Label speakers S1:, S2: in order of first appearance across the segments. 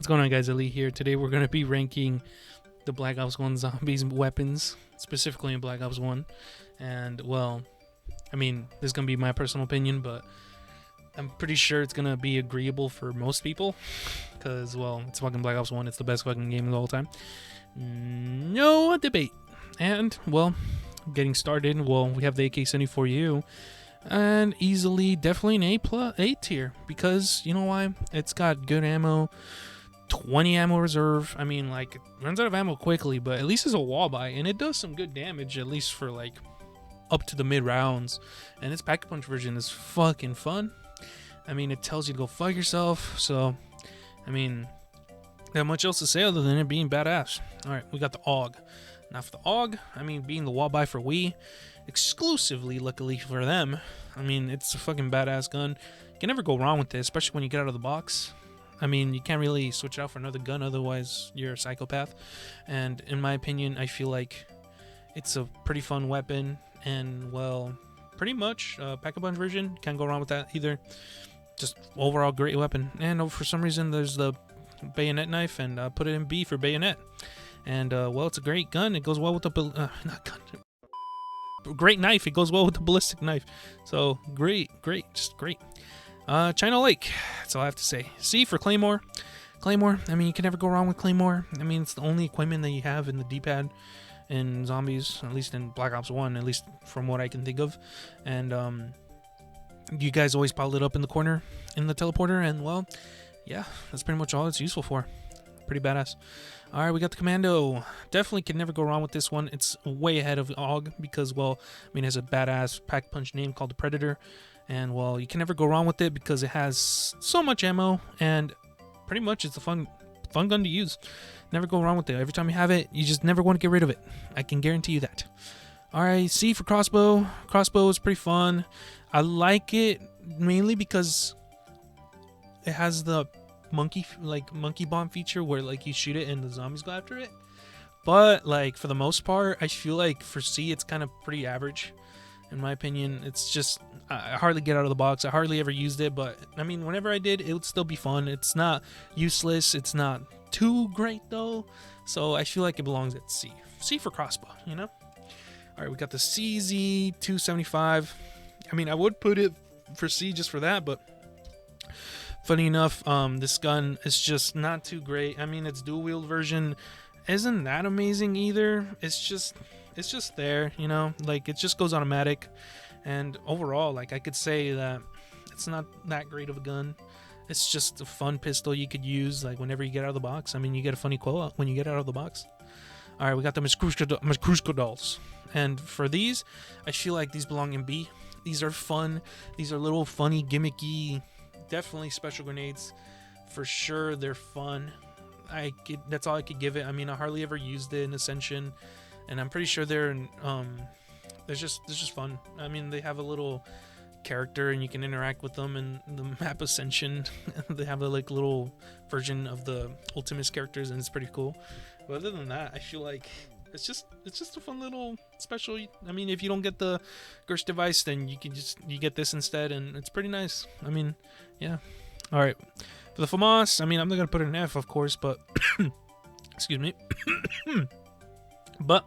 S1: What's going on, guys? Elite here. Today we're going to be ranking the Black Ops 1 zombies weapons, specifically in Black Ops 1. And, well, I mean, this is going to be my personal opinion, but I'm pretty sure it's going to be agreeable for most people. Because, well, it's fucking Black Ops 1. It's the best fucking game of the whole time. No debate. And, well, getting started, well, we have the AK-74U. And easily, definitely an A tier, because you know why? It's got good ammo, 20 ammo reserve. I mean, like, it runs out of ammo quickly, but at least it's a wall buy, and it does some good damage, at least for like up to the mid rounds. And its pack punch version is fucking fun. I mean, it tells you to go fuck yourself. So, I mean, not much else to say other than it being badass. All right, we got the AUG. Now for the AUG, I mean, being the wall buy for Wii, exclusively, luckily for them, I mean, it's a fucking badass gun. You can never go wrong with it, especially when you get out of the box. I mean, you can't really switch it out for another gun, otherwise you're a psychopath. And in my opinion, I feel like it's a pretty fun weapon, and, well, pretty much pack-a-punch version, can't go wrong with that either. Just overall great weapon. And for some reason, there's the bayonet knife, and put it in B for bayonet. And, well, it's a great gun. It goes well with the... not gun. Great knife. It goes well with the ballistic knife. So, great. Just great. China Lake. That's all I have to say. C for Claymore. Claymore, I mean, you can never go wrong with Claymore. I mean, it's the only equipment that you have in the D-pad in zombies, at least in Black Ops 1, at least from what I can think of. And, you guys always pile it up in the corner in the teleporter, and, well, yeah, that's pretty much all it's useful for. Pretty badass. All right, we got the Commando. Definitely can never go wrong with this one. It's way ahead of AUG because, well, I mean, it has a badass pack punch name called the Predator. And, well, you can never go wrong with it because it has so much ammo, and pretty much it's a fun gun to use. Never go wrong with it. Every time you have it, you just never want to get rid of it. I can guarantee you that. All right, C for Crossbow. Crossbow is pretty fun. I like it mainly because it has the monkey bomb feature where, like, you shoot it and the zombies go after it. But, like, for the most part, I feel like for C it's kind of pretty average in my opinion. It's just I hardly get out of the box. I hardly ever used it, but I mean, whenever I did, it would still be fun. It's not useless. It's not too great though, so I feel like it belongs at C. C for Crossbow, you know. All right, we got the CZ275. I mean, I would put it for C just for that, but funny enough, this gun is just not too great. I mean, its dual wield version isn't that amazing either. It's just there, you know, like, it just goes automatic. And overall, like, I could say that it's not that great of a gun. It's just a fun pistol you could use, like, whenever you get out of the box. I mean, you get a funny quote when you get out of the box. All right, we got the Maskrushka dolls. And for these, I feel like these belong in B. These are fun. These are little funny, gimmicky, definitely special grenades. For sure, they're fun. That's all I could give it. I mean, I hardly ever used it in Ascension, and I'm pretty sure they're just fun. I mean, they have a little character and you can interact with them in the map Ascension. They have a like little version of the Ultimates characters, and it's pretty cool. But other than that, I feel like it's just a fun little special. I mean, if you don't get the Gersh device, then you get this instead, and it's pretty nice. I mean, yeah. All right, for the FAMAS, I mean, I'm not gonna put it in F, of course, but excuse me. But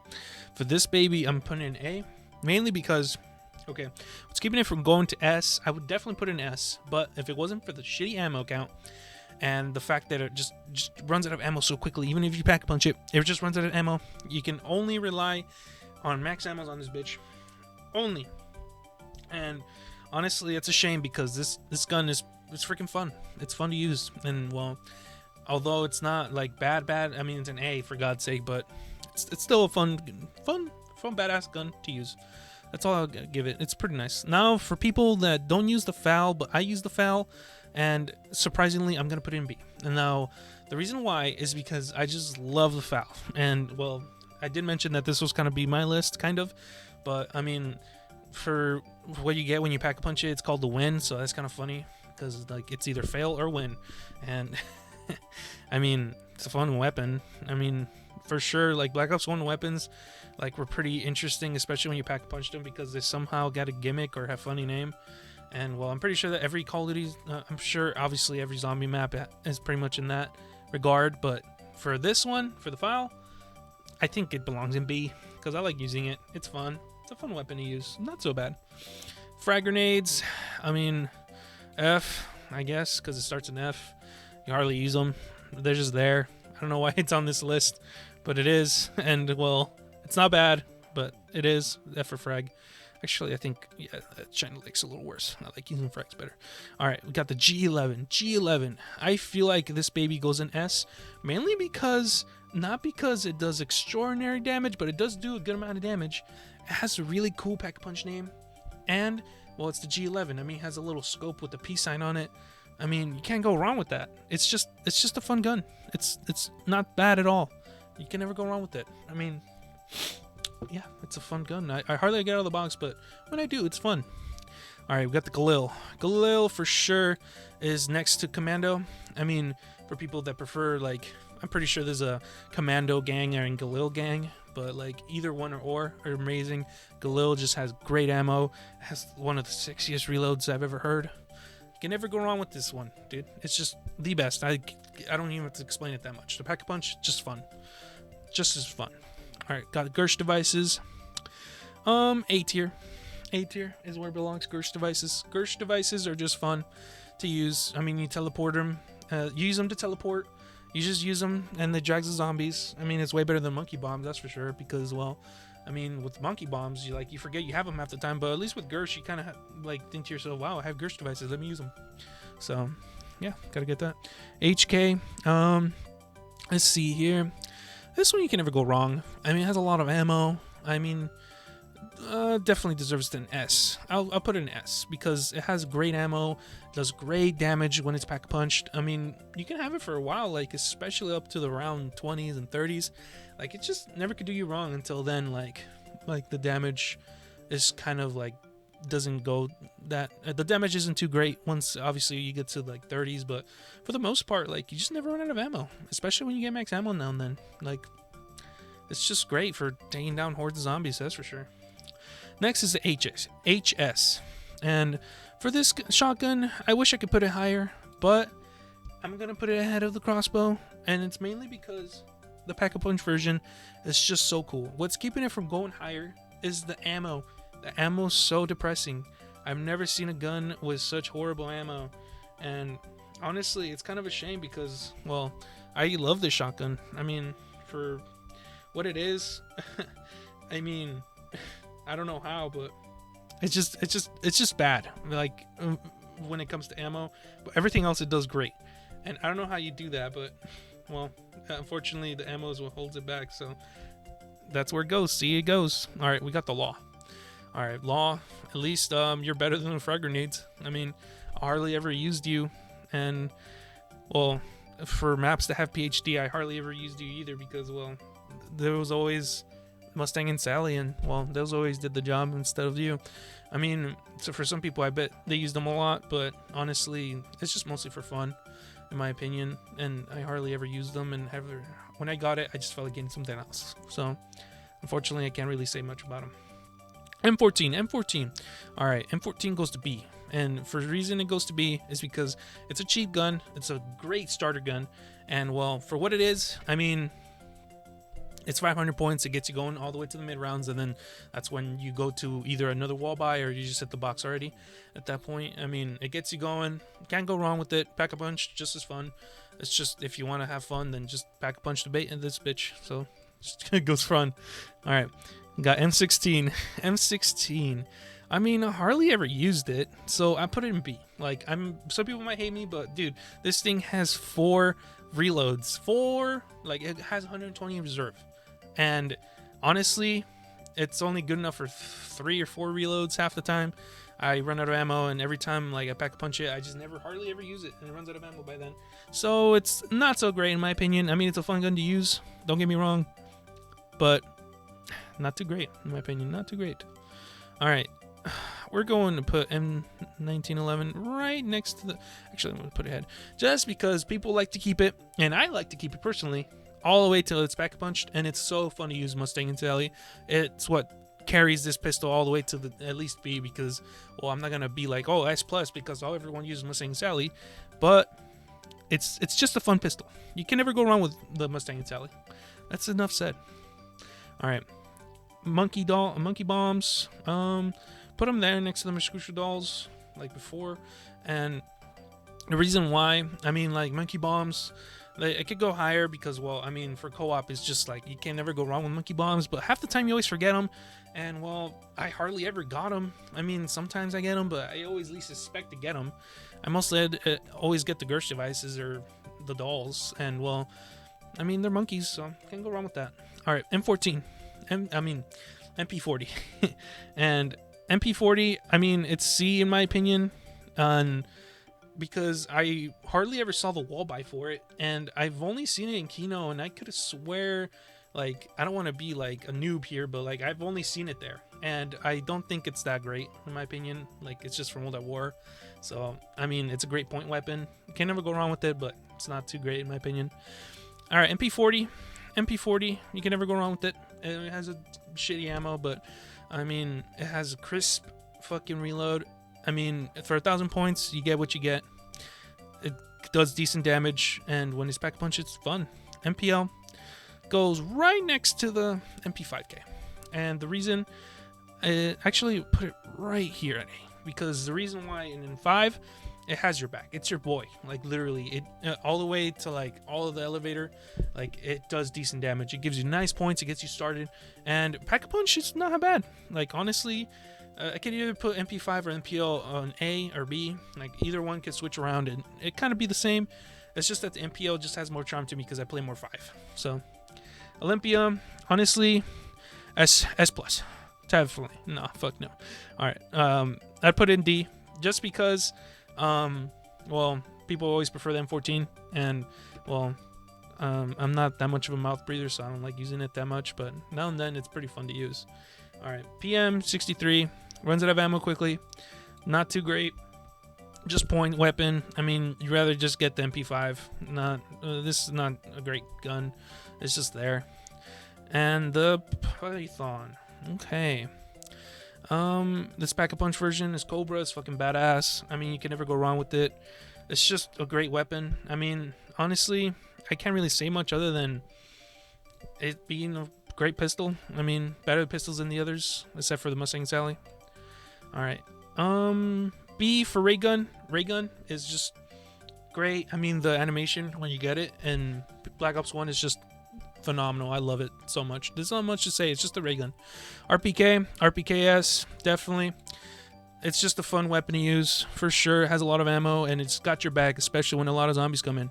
S1: for this baby, I'm putting it in A, mainly because, okay, what's keeping it from going to S, I would definitely put it in S, but if it wasn't for the shitty ammo count and the fact that it just runs out of ammo so quickly, even if you pack punch it, it just runs out of ammo. You can only rely on max ammos on this bitch. Only. And honestly, it's a shame because this gun it's freaking fun. It's fun to use. And, well, although it's not like bad, I mean, it's an A for God's sake, but it's still a fun badass gun to use. That's all I'll give it. It's pretty nice. Now, for people that don't use the FAL, but I use the FAL, and surprisingly, I'm gonna put it in B. And now, the reason why is because I just love the FAL. And, well, I did mention that this was kind of be my list, kind of, but I mean, for what you get when you pack a punch it, it's called the win, so that's kind of funny because, like, it's either fail or win. And I mean, it's a fun weapon. I mean, for sure, like, Black Ops 1 weapons, like, were pretty interesting, especially when you pack punch them because they somehow got a gimmick or have funny name. And, well, I'm pretty sure that every Call of Duty, I'm sure obviously every zombie map is pretty much in that. regard, but for this one, for the file, I think it belongs in B because I like using it. It's fun. It's a fun weapon to use. Not so bad. Frag grenades, I mean, F, I guess, because it starts in F. You hardly use them. They're just there. I don't know why it's on this list, but it is. And, well, it's not bad, but it is. F for frag. Actually, I think, yeah, China Lake's a little worse. I like using frags better. All right, we got the G11. G11. I feel like this baby goes in S, mainly because, not because it does extraordinary damage, but it does do a good amount of damage. It has a really cool pack-a-punch name. And, well, it's the G11. I mean, it has a little scope with the peace sign on it. I mean, you can't go wrong with that. It's just a fun gun. It's not bad at all. You can never go wrong with it. I mean, yeah, it's a fun gun. I hardly get out of the box, but when I do, it's fun. All right, we got the Galil. Galil for sure is next to Commando. I mean, for people that prefer, like, I'm pretty sure there's a Commando gang and Galil gang, but like either one or are amazing. Galil just has great ammo. It has one of the sexiest reloads I've ever heard. You can never go wrong with this one, dude. It's just the best. I don't even have to explain it that much. The Pack-a-Punch, just fun. Just as fun. All right, got Gersh devices. A tier. A tier is where it belongs. Gersh devices. Gersh devices are just fun to use. I mean, you teleport them. You use them to teleport. You just use them, and it drags the zombies. I mean, it's way better than monkey bombs, that's for sure. Because, well, I mean, with monkey bombs, you forget you have them half the time. But at least with Gersh, you kind of think to yourself, "Wow, I have Gersh devices. Let me use them." So, yeah, gotta get that. HK. Let's see here. This one you can never go wrong. I mean, it has a lot of ammo. I mean, definitely deserves an S. I'll put it an S because it has great ammo, does great damage when it's pack-punched. I mean, you can have it for a while, like especially up to the round 20s and 30s. Like it just never could do you wrong until then. Like the damage is kind of like doesn't go that the damage isn't too great once obviously you get to like 30s, but for the most part, like you just never run out of ammo, especially when you get max ammo now and then. Like it's just great for taking down hordes of zombies, that's for sure. Next is the HS. And for this shotgun, I wish I could put it higher, but I'm going to put it ahead of the crossbow. And it's mainly because the Pack-a-Punch version is just so cool. What's keeping it from going higher is the ammo. The ammo's so depressing. I've never seen a gun with such horrible ammo. And honestly, it's kind of a shame because, well, I love this shotgun. I mean, for what it is, I mean, I don't know how, but it's just bad. Like when it comes to ammo, but everything else it does great. And I don't know how you do that, but well, unfortunately the ammo is what holds it back. So that's where it goes. See, it goes. All right, we got the Law. All right, Law. At least you're better than the frag grenades. I mean, I hardly ever used you, and well, for maps that have PhD, I hardly ever used you either because well, there was always Mustang and Sally, and well, those always did the job instead of you. I mean, so for some people, I bet they used them a lot, but honestly, it's just mostly for fun, in my opinion. And I hardly ever used them, and when I got it, I just felt like getting something else. So, unfortunately, I can't really say much about them. M14. All right, M14 goes to B, and for the reason it goes to B is because it's a cheap gun. It's a great starter gun, and well, for what it is, I mean, it's 500 points. It gets you going all the way to the mid rounds, and then that's when you go to either another wall buy or you just hit the box already. At that point, I mean, it gets you going. Can't go wrong with it. Pack-a-Punch, just as fun. It's just if you want to have fun, then just Pack-a-Punch the bait in this bitch. So it goes fun. All right, got M16. M16. I mean, I hardly ever used it, so I put it in B. Like, some people might hate me, but dude, this thing has 4 reloads. 4, like it has 120 in reserve. And honestly, it's only good enough for 3 or 4 reloads half the time. I run out of ammo, and every time like I Pack-a-Punch it, I just hardly ever use it, and it runs out of ammo by then. So it's not so great in my opinion. I mean, it's a fun gun to use, don't get me wrong, but not too great in my opinion. Not too great. All right, we're going to put M1911 right next to the. Actually, I'm going to put it ahead just because people like to keep it, and I like to keep it personally, all the way till it's Pack-a-Punched, and it's so fun to use Mustang and Sally. It's what carries this pistol all the way to the at least B, because well, I'm not gonna be like, oh, S plus because everyone uses Mustang and Sally, but it's just a fun pistol. You can never go wrong with the Mustang and Sally. That's enough said. All right, monkey bombs. Put them there next to the Muskusha dolls like before, and the reason why, I mean, like monkey bombs, it could go higher because, well, I mean, for co-op, it's just like you can never go wrong with monkey bombs. But half the time you always forget them, and well, I hardly ever got them. I mean, sometimes I get them, but I always least suspect to get them. I mostly always get the Gersh devices or the dolls, and well, I mean, they're monkeys, so can't go wrong with that. All right, M14, MP40, and MP40. I mean, it's C in my opinion, because I hardly ever saw the wall buy for it, and I've only seen it in Kino, and I could have swear, like, I don't want to be like a noob here, but like I've only seen it there, and I don't think it's that great in my opinion. Like, it's just from World at War, so I mean, it's a great point weapon. You can never go wrong with it, but it's not too great in my opinion. All right, MP40, you can never go wrong with it. It has a shitty ammo, but I mean, it has a crisp fucking reload. I mean, for 1,000 points, you get what you get. It does decent damage, and when it's pack punch, it's fun. MPL goes right next to the MP5K, and the reason, I actually put it right here at A, because the reason why in 5, it has your back. It's your boy. Like, literally, it all the way to like all of the elevator. Like, it does decent damage. It gives you nice points. It gets you started, and pack punch is not bad. Like, honestly. I can either put MP5 or MPL on A or B. Like, either one can switch around and it kind of be the same. It's just that the MPL just has more charm to me because I play more 5. So, Olympia, honestly, S plus. Definitely. No, fuck no. All right. I'd put in D just because, well, people always prefer the M14, and well, I'm not that much of a mouth breather, so I don't like using it that much. But now and then, it's pretty fun to use. All right, PM63 runs out of ammo quickly. Not too great. Just point weapon. I mean, you'd rather just get the MP5. This is not a great gun. It's just there. And the Python. Okay. This pack-a-punch version is Cobra. It's fucking badass. I mean, you can never go wrong with it. It's just a great weapon. I mean, honestly, I can't really say much other than it being a great pistol. I mean, better pistols than the others, except for the Mustang Sally. All right. B for ray gun. Ray gun is just great. I mean, the animation when you get it, and Black Ops 1 is just phenomenal. I love it so much. There's not much to say. It's just a ray gun. RPK, RPKS, definitely. It's just a fun weapon to use for sure. It has a lot of ammo, and it's got your back, especially when a lot of zombies come in.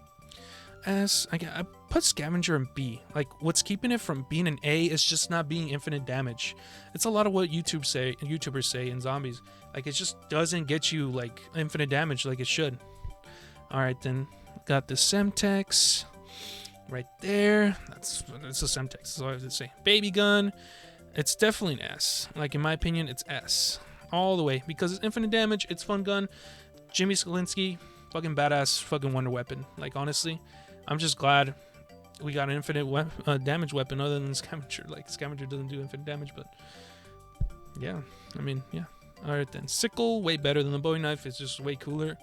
S1: I put Scavenger in B. Like, what's keeping it from being an A is just not being infinite damage. It's a lot of what YouTubers say in zombies. Like, it just doesn't get you like infinite damage like it should. All right, then got the Semtex right there. That's a Semtex. That's all I have to say. Baby gun. It's definitely an S. Like, in my opinion, it's S all the way because it's infinite damage. It's fun gun. Jimmy Skalinsky, fucking badass, fucking wonder weapon. Like, honestly. I'm just glad we got an infinite damage weapon other than Scavenger. Like, Scavenger doesn't do infinite damage, but yeah, I mean, yeah. All right, then. Sickle, way better than the Bowie knife. It's just way cooler.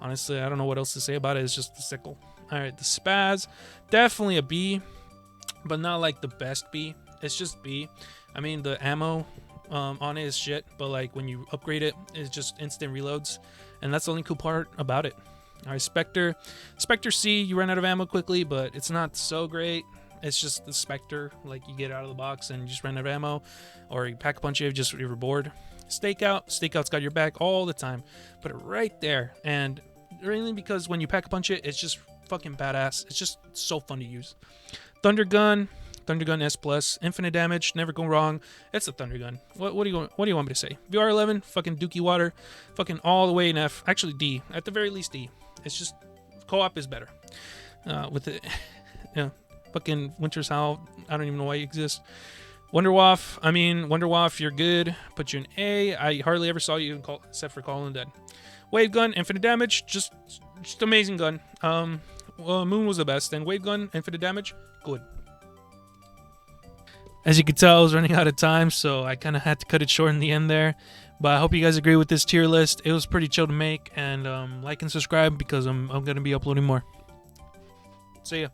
S1: Honestly, I don't know what else to say about it. It's just the sickle. All right, the Spaz, definitely a B, but not like the best B. It's just B. I mean, the ammo on it is shit, but like when you upgrade it, it's just instant reloads, and that's the only cool part about it. All right, Spectre C, you run out of ammo quickly, but it's not so great. It's just the Spectre, like you get out of the box and you just run out of ammo, or you pack a punch it just you're bored. Stakeout's got your back all the time. Put it right there, and really because when you pack a punch it, it's just fucking badass. It's just so fun to use. Thunder Gun S plus, infinite damage, never go wrong. It's a Thunder Gun. What do you want me to say? VR11, fucking Dookie Water, fucking all the way in F. Actually D, at the very least D. It's just co-op is better. With it, yeah, fucking Winter's Howl. I don't even know why you exist. Wonderwaff, you're good. Put you in A. I hardly ever saw you except for Call of the Dead. Wave Gun, infinite damage, just amazing gun. Well, Moon was the best. Then Wave Gun, infinite damage, good. As you can tell, I was running out of time, so I kind of had to cut it short in the end there. But I hope you guys agree with this tier list. It was pretty chill to make, and like and subscribe because I'm going to be uploading more. See ya.